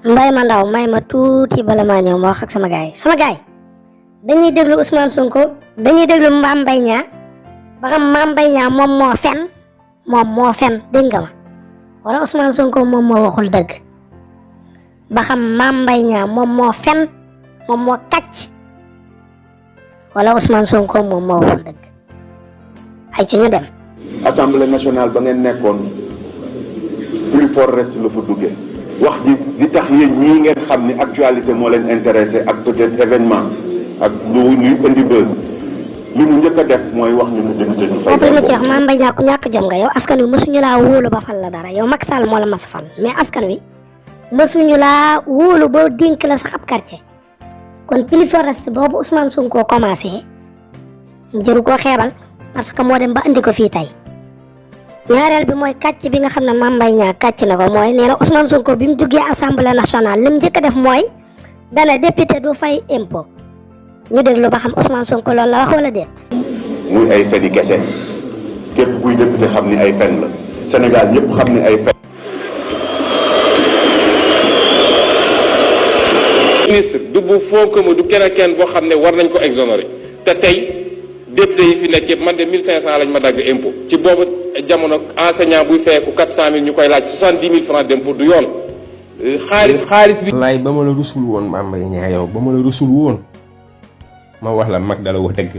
mbay ma ndaw may ma tuuti bala maa ñëw ma wax ak sama gaay dañuy déglu Ousmane Sonko dañuy déglu Mame Mbaye Niang ba xam Mame Mbaye Niang moom moo fen dégg nga ma wala Ousmane Sonko moom moo waxul dëgg ba xam Mame Mbaye Niang moom moo fen moom moo kàcc wala Ousmane Sonko moom moo waxul dëgg ay ci ñu dem. Assemblée nationale ba ngeen nekkoon plus fort reste la fa duggee wax ji li tax yéen ñii ngeen xam ni actualité moo leen intéressé ak peut-être événement ak lu ñuy indi buzz li mu njëkk a def mooy wax ñu mu député du fay. foofu la ci wax Mame Mbaye Niang ku ñàkk jom nga yow askan wi mësuñu laa wóolu ba fal la dara yow Macky Sall moo la mas fal mais askan wi mësuñu laa wóolu ba dénk la sax ab quartier kon plus fort reste boobu Ousmane Sonko commencé jëru koo xeebal parce que moo dem ba andi ko fii tey. ñaareel bi mooy kàcc bi nga xam ne Mame Mbaye Niang kàcc na ko mooy nee na Ousmane Sonko bi mu duggee assemblée nationale li mu njëkk a def mooy dana député du fay impôt ñu déglu ba xam Ousmane Sonko loolu la wax wala déet. muy ay fen yi kese képp kuy député xam ni ay fen la Sénégal ñëpp xam ni ay fen. ministre du bu fond commun du kenn boo xam ne war nañ ko exonérer te tey. député yi fi nekk yëpp man de 1500 lañ ma dagg impôt ci boobu jamono enseignant buy feeku 400000 ñu koy laaj 70000 francs d'impôt du yoon xaalis bi. wallaay ba ma la rusul woon Mame Mbaye Niang yow ba ma la rusul woon ma wax la mag dala wax dëgg.